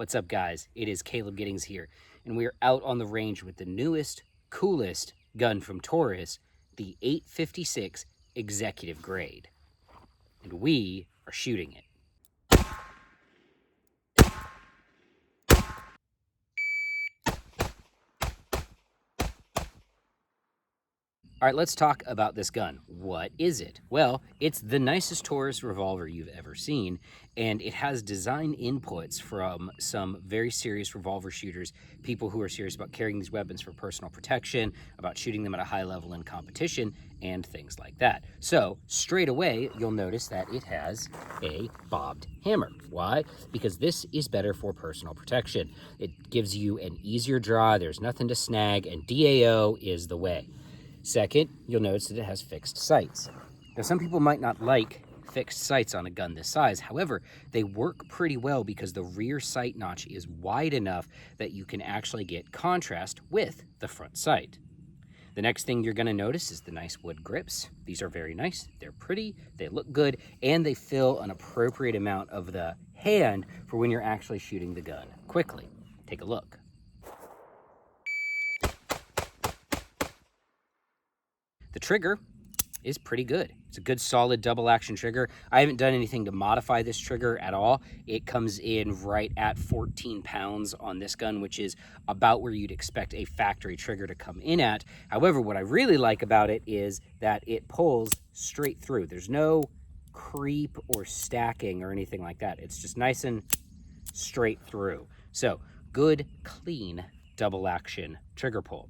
What's up, guys? It is Caleb Giddings here, and we are out on the range with the newest, coolest gun from Taurus, the 856 Executive Grade. And we are shooting it. All right, let's talk about this gun. What is it? Well, it's the nicest Taurus revolver you've ever seen, and it has design inputs from some very serious revolver shooters, people who are serious about carrying these weapons for personal protection, about shooting them at a high level in competition, and things like that. So, straight away, you'll notice that it has a bobbed hammer. Why? Because this is better for personal protection. It gives you an easier draw, there's nothing to snag, and DAO is the way. Second, you'll notice that it has fixed sights. Now, some people might not like fixed sights on a gun this size. However, they work pretty well because the rear sight notch is wide enough that you can actually get contrast with the front sight. The next thing you're going to notice is the nice wood grips. These are very nice. They're pretty, they look good, and they fill an appropriate amount of the hand for when you're actually shooting the gun quickly. Take a look. The trigger is pretty good. It's a good solid double action trigger. I haven't done anything to modify this trigger at all. It comes in right at 14 pounds on this gun, which is about where you'd expect a factory trigger to come in at. However, what I really like about it is that it pulls straight through. There's no creep or stacking or anything like that. It's just nice and straight through. So good, clean double action trigger pull.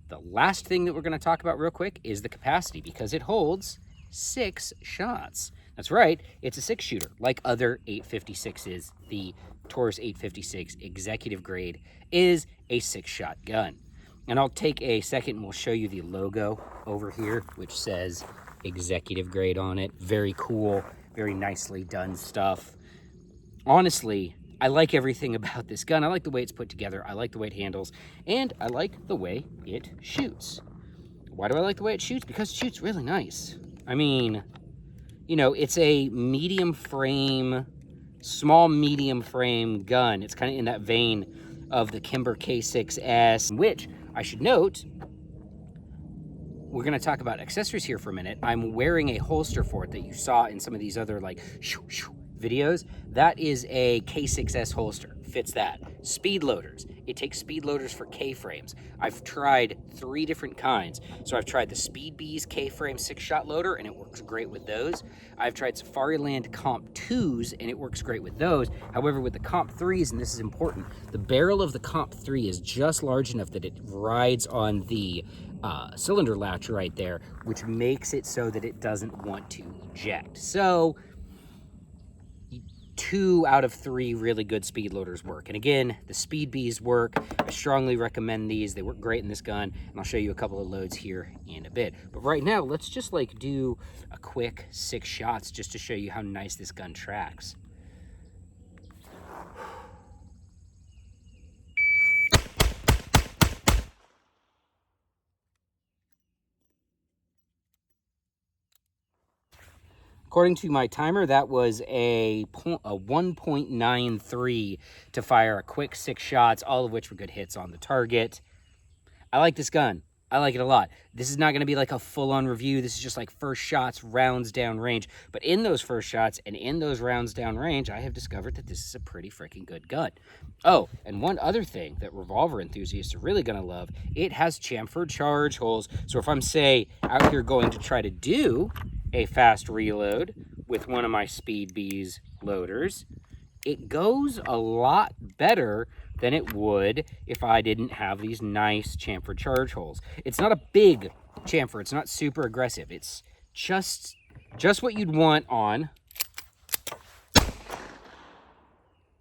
The last thing that we're going to talk about real quick is the capacity, because it holds 6 shots. That's right, it's a 6-shooter, like other 856s. The Taurus 856 Executive Grade is a 6-shot gun. And I'll take a second and we'll show you the logo over here, which says Executive Grade on it. Very cool, very nicely done stuff. Honestly, I like everything about this gun. I like the way it's put together. I like the way it handles. And I like the way it shoots. Why do I like the way it shoots? Because it shoots really nice. I mean, you know, it's a medium frame, small medium frame gun. It's kind of in that vein of the Kimber K6S, which I should note, we're going to talk about accessories here for a minute. I'm wearing a holster for it that you saw in some of these other like videos. That is a K6S holster. Fits that. Speed loaders. It takes speed loaders for K-frames. I've tried 3 different kinds. So I've tried the Speed Bees K-frame 6-shot loader, and it works great with those. I've tried Safariland Comp 2s, and it works great with those. However, with the Comp 3s, and this is important, the barrel of the Comp 3 is just large enough that it rides on the cylinder latch right there, which makes it so that it doesn't want to eject. So 2 out of 3 really good speed loaders work. And again, the Speed Bees work. I strongly recommend these. They work great in this gun, and I'll show you a couple of loads here in a bit. But right now, let's just like do a quick 6 shots just to show you how nice this gun tracks. According to my timer, that was a 1.93 to fire a quick 6 shots, all of which were good hits on the target. I like this gun. I like it a lot. This is not going to be like a full-on review. This is just like first shots, rounds down range. But in those first shots and in those rounds down range, I have discovered that this is a pretty freaking good gun. Oh, and one other thing that revolver enthusiasts are really going to love, it has chamfered charge holes. So if I'm, say, out here going to try to do a fast reload with one of my Speed Bees loaders, it goes a lot better than it would if I didn't have these nice chamfered charge holes. It's not a big chamfer. It's not super aggressive. It's just what you'd want on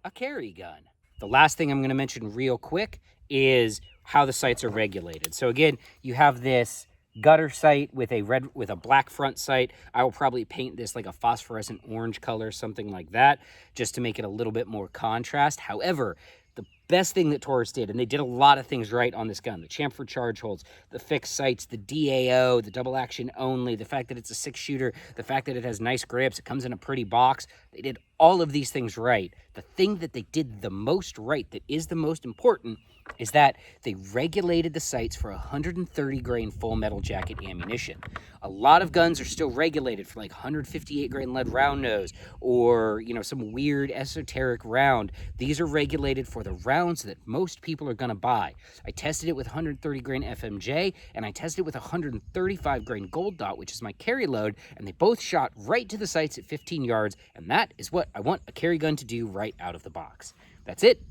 a carry gun. The last thing I'm going to mention real quick is how the sights are regulated. So again, you have this gutter sight with a black front sight. I will probably paint this like a phosphorescent orange color, something like that, just to make it a little bit more contrast. However, the best thing that Taurus did, and they did a lot of things right on this gun, the chamfer charge holes, the fixed sights, the DAO, the double action only, the fact that it's a 6-shooter, the fact that it has nice grips, it comes in a pretty box. They did all of these things right, the thing that they did the most right, that is the most important, is that they regulated the sights for 130 grain full metal jacket ammunition. A lot of guns are still regulated for like 158 grain lead round nose, or some weird esoteric round. These are regulated for the rounds that most people are going to buy. I tested it with 130 grain FMJ, and I tested it with 135 grain gold dot, which is my carry load, and they both shot right to the sights at 15 yards, and that is what I want a carry gun to do right out of the box. That's it.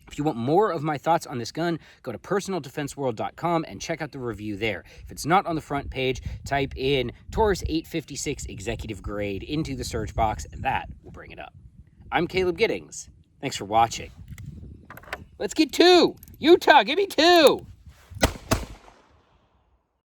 If you want more of my thoughts on this gun, go to personaldefenseworld.com and check out the review there. If it's not on the front page, type in Taurus 856 Executive Grade into the search box, and that will bring it up. I'm Caleb Giddings. Thanks for watching. Let's get 2! Utah, give me 2!